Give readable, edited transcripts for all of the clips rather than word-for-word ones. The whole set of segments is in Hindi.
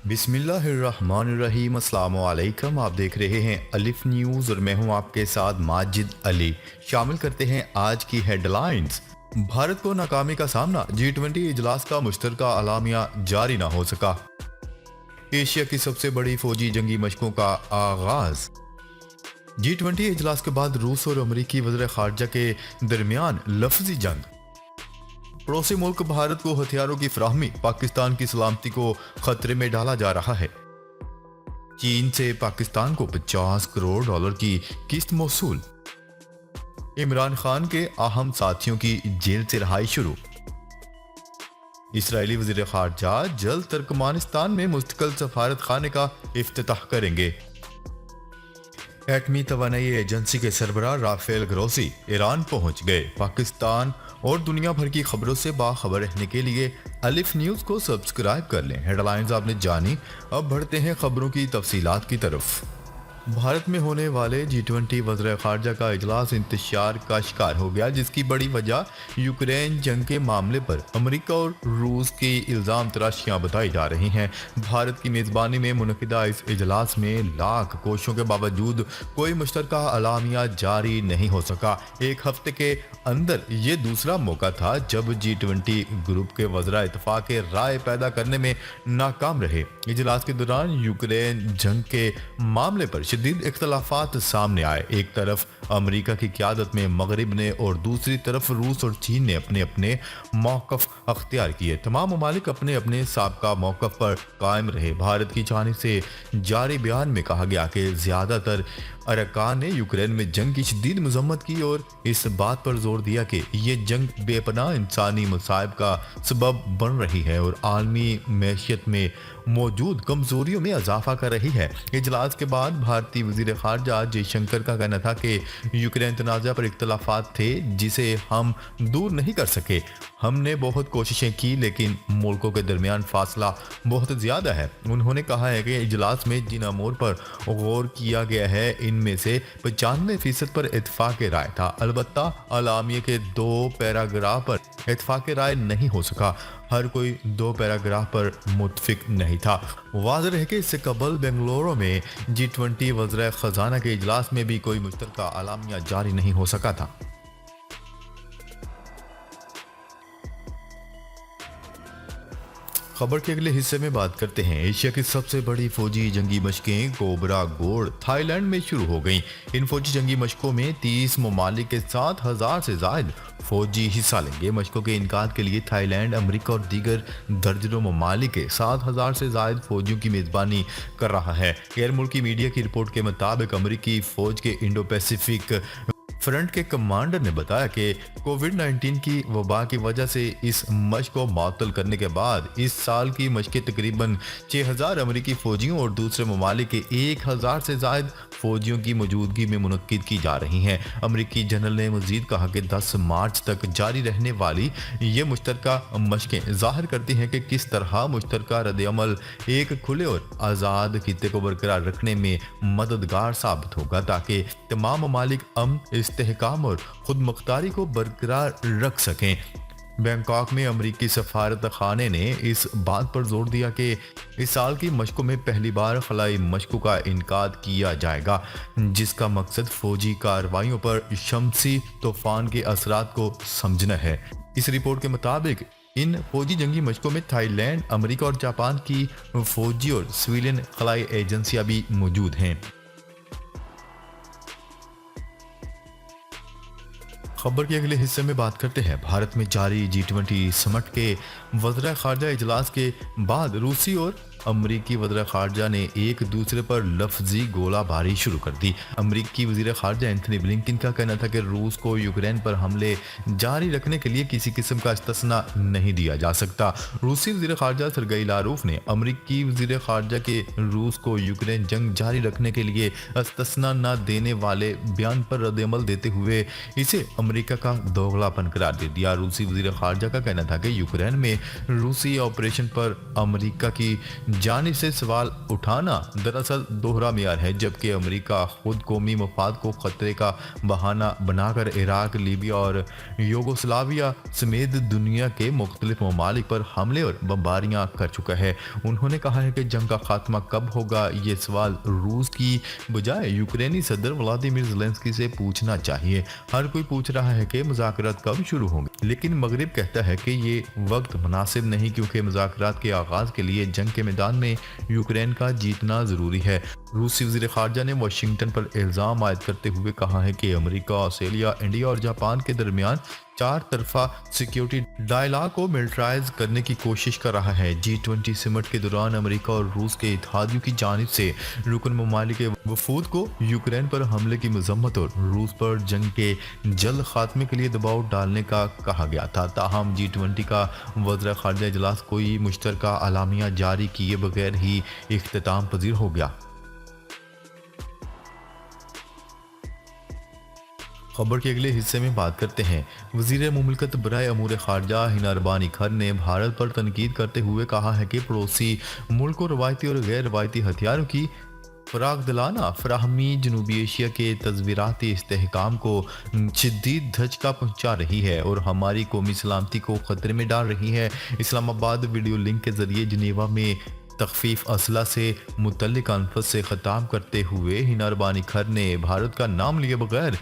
बिस्मिल्लाहिर्रहमानिर्रहीम अस्सलाम वालेकुम। आप देख रहे हैं अलिफ न्यूज़ और मैं हूं आपके साथ माजिद अली। शामिल करते हैं आज की हेडलाइंस। भारत को नाकामी का सामना, G20 इजलास का मुश्तरका अलामिया जारी ना हो सका। एशिया की सबसे बड़ी फौजी जंगी मशकों का आगाज। G20 इजलास के बाद रूस और अमरीकी वज़ीर ख़ारजा के दरमियान लफ्जी जंग। पड़ोसी मुल्क भारत को हथियारों की फराहमी, पाकिस्तान की सलामती को खतरे में डाला जा रहा है। चीन से पाकिस्तान को 50 करोड़ डॉलर की किस्त मौसूल। इमरान खान के अहम साथियों की जेल से रिहाई शुरू। इसराइली वज़ीर ख़ारजा जल्द तुर्कमानिस्तान में मुस्तकिल सफारत खाने का इफ्तिताह करेंगे। एटमी तवानाई एजेंसी के सरबराह राफेल ग्रोसी ईरान पहुंच गए। पाकिस्तान और दुनिया भर की खबरों से बाखबर रहने के लिए अलिफ न्यूज़ को सब्सक्राइब कर लें। हेडलाइंस आपने जानी, अब बढ़ते हैं खबरों की तफसीलात की तरफ। भारत में होने वाले G20 वज़ीर ख़ारजा का इजलास इंतशार का शिकार हो गया, जिसकी बड़ी वजह यूक्रेन जंग के मामले पर अमेरिका और रूस की इल्ज़ाम तराशियाँ बताई जा रही हैं। भारत की मेज़बानी में मुनक़िदा इस इजलास में लाख कोशिशों के बावजूद कोई मुश्तरका अलामिया जारी नहीं हो सका। एक हफ्ते के अंदर ये दूसरा मौका था जब G20 ग्रुप के वज़रा इत्तफ़ाक़ राय पैदा करने में नाकाम रहे। इजलास के दौरान यूक्रेन जंग के मामले पर शदीद इख्तलाफात सामने आए। एक तरफ अमेरिका की क़यादत में मगरिब ने और दूसरी तरफ रूस और चीन ने अपने अपने मौक़िफ़ अख्तियार किए। तमाम ममालिक अपने अपने साबका मौक़िफ़ पर कायम रहे। भारत की जानिब से जारी बयान में कहा गया कि ज़्यादातर अरकान ने यूक्रेन में जंग की शदीद मजम्मत की और इस बात पर जोर दिया कि ये जंग बेपनाह इंसानी मसाइब का सबब बन रही है और आलमी मैशियत में मौजूद कमजोरियों में इजाफा कर रही है। इजलास के बाद भारतीय वज़ीर ख़ारजा जयशंकर का कहना था कि यूक्रेन तनाज़ा पर इख्तलाफात थे जिसे हम दूर नहीं कर सके। हमने बहुत कोशिशें की लेकिन मुल्कों के दरमियान फासला बहुत ज़्यादा है। उन्होंने कहा है कि इजलास में जिन अमूर पर गौर किया गया है इनमें से 95% पर इत्तफ़ाक़ राय था। अलबत्ता अलामिया के 2 पैराग्राफ पर इत्तफ़ाक़ राय नहीं हो सका। हर कोई 2 पैराग्राफ पर मुत्फिक नहीं था। वाज़ेह है कि इससे कबल बेंगलुरु में G20 वज़ीर ख़ज़ाना के इजलास में भी कोई मुश्तरका अलामिया जारी नहीं हो सका था। खबर के अगले हिस्से में बात करते हैं। एशिया की सबसे बड़ी फौजी जंगी मशकें कोबरा गोल्ड थाईलैंड में शुरू हो गईं। इन फौजी जंगी मशकों में 30 ममालिक के 7,000 से जायद फौजी हिस्सा लेंगे। मशकों के इनकाद के लिए थाईलैंड, अमेरिका और दीगर दर्जनों ममालिक के 7,000 से जायद फौजियों की मेज़बानी कर रहा है। गैर मुल्की मीडिया की रिपोर्ट के मुताबिक अमेरिकी फौज के इंडो पैसिफिक फ्रंट के कमांडर ने बताया कि कोविड-19 की वबा की वजह से इस मशक को मअतल करने के बाद इस साल की मशकें तकरीबन 6,000 अमेरिकी फौजियों और दूसरे ममालिक के 1,000 से जायद फौजियों की मौजूदगी में मुनक्किद की जा रही हैं। अमेरिकी जनरल ने मजीद कहा कि 10 मार्च तक जारी रहने वाली ये मुश्तरका मशकें ज़ाहिर करती हैं कि किस तरह मुश्तरका रद्द-ए-अमल एक खुले और आज़ाद खित्ते को बरकरार रखने में मददगार साबित होगा ताकि तमाम ममालिक अमन, इस्तेहकाम और खुद मुख्तारी को बरकरार रख सकें। बैंकॉक में अमेरिकी सफारत खाने ने इस बात पर जोर दिया कि इस साल की मशकों में पहली बार खलाई मशकों का इनकाद किया जाएगा जिसका मकसद फौजी कार्रवाइयों पर शमसी तूफान के असरात को समझना है। इस रिपोर्ट के मुताबिक इन फौजी जंगी मशकों में थाईलैंड, अमेरिका और जापान की फौजी और सिविलियन खलाई एजेंसियां भी मौजूद हैं। खबर के अगले हिस्से में बात करते हैं। भारत में जारी G20 समिट के वज़ीर ख़ारजा इजलास के बाद रूसी और अमरीकी वज़ीर ख़ारजा ने एक दूसरे पर लफ्जी गोलाबारी शुरू कर दी। अमरीकी वज़ीर ख़ारजा एंथनी ब्लिंकन का कहना था कि रूस को यूक्रेन पर हमले जारी रखने के लिए किसी किस्म का इस्तिस्ना नहीं दिया जा सकता। रूसी वज़ीर ख़ारजा सरगई लारूफ ने अमरीकी वज़ीर ख़ारजा के रूस को यूक्रेन जंग जारी रखने के लिए इस्तिस्ना न देने वाले बयान पर रद्द-ए-अमल देते हुए इसे अमेरिका का दोगलापन करार दे दिया। रूसी वज़ीर ख़ारजा का कहना था कि यूक्रेन में रूसी ऑपरेशन पर अमेरिका की जानिब से सवाल उठाना दरअसल दोहरा मियार है, जबकि अमेरिका खुद कौमी मफाद को खतरे का बहाना बनाकर इराक, लीबिया और यूगोस्लाविया समेत दुनिया के मुख्तलिफ ममालिक पर हमले और बमबारियां कर चुका है। उन्होंने कहा है कि जंग का खात्मा कब होगा, ये सवाल रूस की बजाय यूक्रेनी सदर व्लादिमीर ज़ेलेंस्की से पूछना चाहिए। हर कोई पूछ रहा है कि मुज़ाकरात कब शुरू होंगे, लेकिन मगरिब कहता है कि ये वक्त मुनासिब नहीं, क्योंकि मुज़ाकरात के आगाज के लिए जंग के मैदान में यूक्रेन का जीतना जरूरी है। रूसी वज़ीर ख़ारजा ने वाशिंगटन पर इल्ज़ाम आयद करते हुए कहा है कि अमेरिका, ऑस्ट्रेलिया, इंडिया और जापान के दरमियान चार तरफा सिक्योरिटी डायलॉग को मिलिट्राइज करने की कोशिश कर रहा है। G20 समिट के दौरान अमेरिका और रूस के इत्तेहादियों की जानिब से रुकन ममालिक के वफूद को यूक्रेन पर हमले की मजम्मत और रूस पर जंग के जल्द खात्मे के लिए दबाव डालने का कहा गया था। ताहम G20 का वज़ीर ख़ारजा इजलास कोई मुश्तरका अलामिया जारी किए बगैर ही इख्तिताम पजीर हो गया। खबर के अगले हिस्से में बात करते हैं। वज़ीर मुमलिकत बराए अमूर खारजा हिना रबानी खर ने भारत पर तनकीद करते हुए कहा है कि पड़ोसी मुल्क को रवायती और गैर रवायती हथियारों की फराग दिलाना फराहमी जनूबी एशिया के तस्वीराती इस्तेहकाम को शदीद धचका पहुंचा रही है और हमारी कौमी सलामती को खतरे में डाल रही है। इस्लामाबाद वीडियो लिंक के जरिए जनेवा में तखफीफ असला से मुतल्लिक कॉन्फ्रेंस से खिताब करते हुए हिना रबानी खर ने भारत का नाम लिए बगैर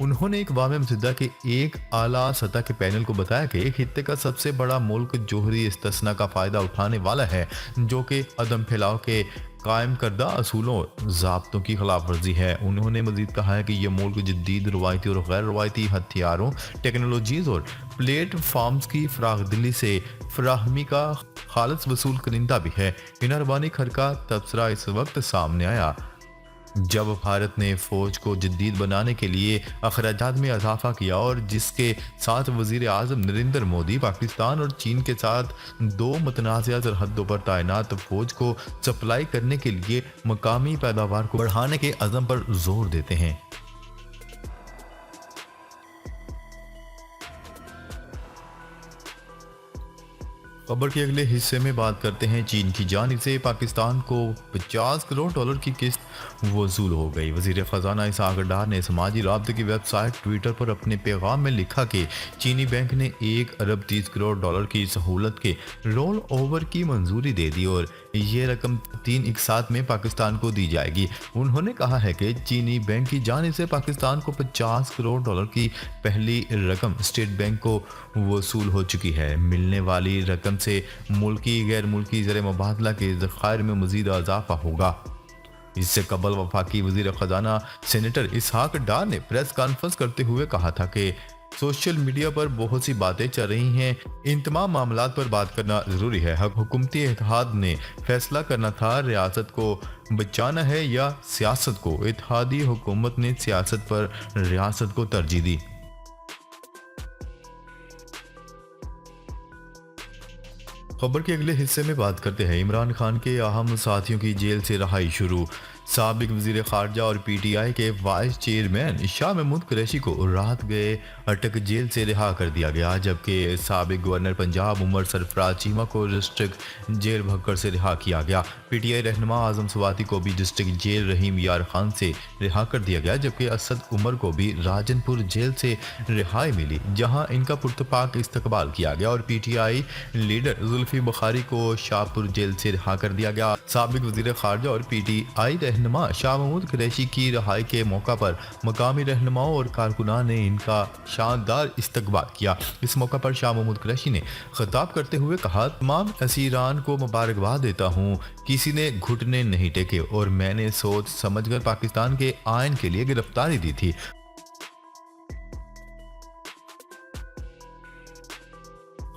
उन्होंने अक़वाम मुत्तहिदा के एक आला सतह के पैनल को बताया कि खित्ते का सबसे बड़ा मुल्क जोहरी इस्तिस्ना का फ़ायदा उठाने वाला है, जो कि अदम फैलाव के कायम करदा असूलों ज़ाब्तों की खिलाफ वर्जी है। उन्होंने मजीद कहा है कि यह मुल्क जदीद रवायती और गैर रवायती हथियारों, टेक्नोलॉजीज़ और प्लेटफॉर्म्स की फरागदिली से फराहमी का खालिस वसूल करिंदा भी है। हिना रबानी खर का तबसरा इस वक्त सामने आया जब भारत ने फ़ौज को जदीद बनाने के लिए अखराजात में इजाफा किया और जिसके साथ वज़ीर आज़म नरेंद्र मोदी पाकिस्तान और चीन के साथ दो मुतनाज़िया सरहदों पर तैनात फ़ौज को सप्लाई करने के लिए मकामी पैदावार को बढ़ाने के अज़म पर जोर देते हैं। खबर के अगले हिस्से में बात करते हैं। चीन की जानिब से पाकिस्तान को 50 करोड़ डॉलर की किस्त वसूल हो गई। वज़ीर ख़जाना इसहाक डार ने समाजी राब्ते की वेबसाइट ट्विटर पर अपने पैगाम में लिखा कि चीनी बैंक ने 1 अरब 30 करोड़ डॉलर की सहूलत के रोल ओवर की मंजूरी दे दी और ये रकम 3 इकसात में पाकिस्तान को दी जाएगी। उन्होंने कहा है कि चीनी बैंक की जानिब से पाकिस्तान को 50 करोड़ डॉलर की पहली रकम स्टेट बैंक को वसूल हो चुकी है। मिलने वाली रकम से मुल्की गैर मुल्की ज़र मुबादला के ज़खायर में मज़ीद इजाफा होगा। इससे कबल वफाकी वज़ीर ख़जाना सेनेटर इसहाक डार ने प्रेस कॉन्फ्रेंस करते हुए कहा था कि सोशल मीडिया पर बहुत सी बातें चल रही हैं, इन तमाम मामलात पर बात करना ज़रूरी है। हुकूमती इत्तेहाद ने फैसला करना था रियासत को बचाना है या सियासत को। इत्तेहादी हुकूमत ने सियासत पर रियासत को तरजीह दी। खबर के अगले हिस्से में बात करते हैं। इमरान खान के अहम साथियों की जेल से रहाई शुरू। साबिक वज़ीर ख़ारजा और PTI के वाइस चेयरमैन शाह महमूद कुरैशी को रात गए अटक जेल से रिहा कर दिया गया, जबकि साबिक गवर्नर पंजाब उमर सरफराज चीमा को डिस्ट्रिक्ट जेल भक्कर से रिहा किया गया। PTI रहनुमा आज़म स्वाति को भी डिस्ट्रिक्ट जेल रहीम यार खान से रिहा कर दिया गया, जबकि असद उमर को भी राजनपुर जेल से रिहाई मिली, जहां इनका पुरतपाक इस्तकबाल किया गया और PTI लीडर जुल्फी बुखारी को शाहपुर जेल से रिहा कर दिया गया। साबिक वज़ीर ख़ारजा और PTI रहनुमा शाह महमूद कुरैशी की रिहाई के मौका पर मकामी रहनुमाओं और कारकुनान ने इनका शानदार इस्तकबाल किया। इस मौका पर शाह महमूद कुरैशी ने खिताब करते हुए कहा, तमाम असीरान को मुबारकबाद देता हूँ, किसी ने घुटने नहीं टेके और मैंने सोच समझकर पाकिस्तान के आइन के लिए गिरफ्तारी दी थी।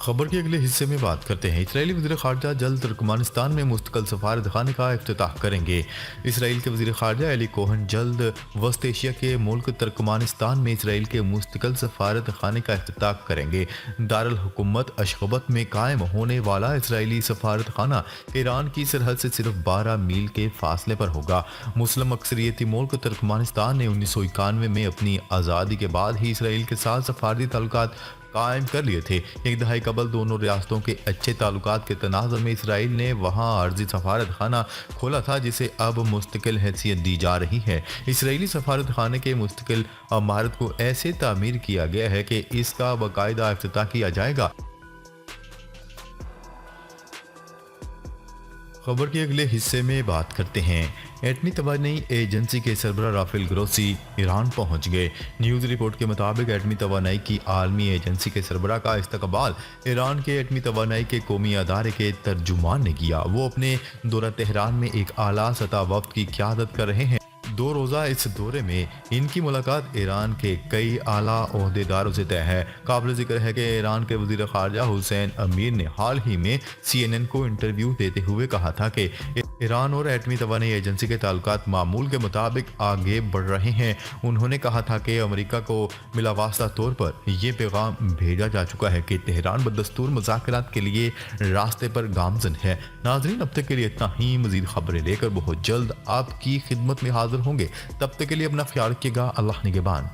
खबर के अगले हिस्से में बात करते हैं। इसराइली वज़ीर ख़ारजा जल्द तुर्कमानिस्तान में मुस्तकिल सफारतखाने का इफ्तिताह करेंगे। इसराइल के वज़ीर ख़ारजा एली कोहन जल्द वस्त एशिया के मुल्क तुर्कमानिस्तान में इसराइल के मुस्तकिल सफारतखाने का इफ्तिताह करेंगे। दारुल हुकूमत अशखबत में कायम होने वाला इसराइली सफारतखाना ईरान की सरहद से सिर्फ 12 मील के फासले पर होगा। मुस्लिम अक्सरियती मुल्क तुर्कमानिस्तान ने 1991 में अपनी आज़ादी के बाद ही इसराइल के साथ सफारती ताल्लुकात कायम कर लिए थे। एक दहाई कबल दोनों रियासतों के अच्छे ताल्लुकात के तनाज़ुर में इसराइल ने वहाँ आर्जी सफारत खाना खोला था, जिसे अब मुस्तकिल हैसियत दी जा रही है। इसराइली सफारत खाने के मुस्तकिल इमारत को ऐसे तामीर किया गया है कि इसका बाकायदा इफ्तिताह किया जाएगा। खबर के अगले हिस्से में बात करते हैं। एटमी तवानाई एजेंसी के सरबराह राफेल ग्रोसी ईरान पहुंच गए। न्यूज़ रिपोर्ट के मुताबिक एटमी तवानाई की आलमी एजेंसी के सरबराह का इस्तकबाल ईरान के एटमी तवानाई के कौमी अदारे के तर्जुमान ने किया। वो अपने दौरा तेहरान में एक आला सतह वफ्द की क़यादत कर रहे हैं। 2 रोज़ा इस दौरे में इनकी मुलाकात ईरान के कई आला ओहदेदारों से तय है। काबिल जिक्र है कि ईरान के वज़ीर ख़ारजा हुसैन अमीर ने हाल ही में CNN को इंटरव्यू देते हुए कहा था कि ईरान और एटमी तवानाई एजेंसी के ताल्लुकात मामूल के मुताबिक आगे बढ़ रहे हैं। उन्होंने कहा था कि अमेरिका को मिलावास्ता तौर पर यह पैगाम भेजा जा चुका है कि तेहरान बदस्तूर मुज़ाकरात के लिए रास्ते पर गामजन है। नाज़रीन, अब तक के लिए इतना ही। मज़ीद खबरें लेकर बहुत जल्द आपकी खिदमत में हाजिर होंगे। तब तक के लिए अपना ख्याल रखिएगा। अल्लाह निगहबान।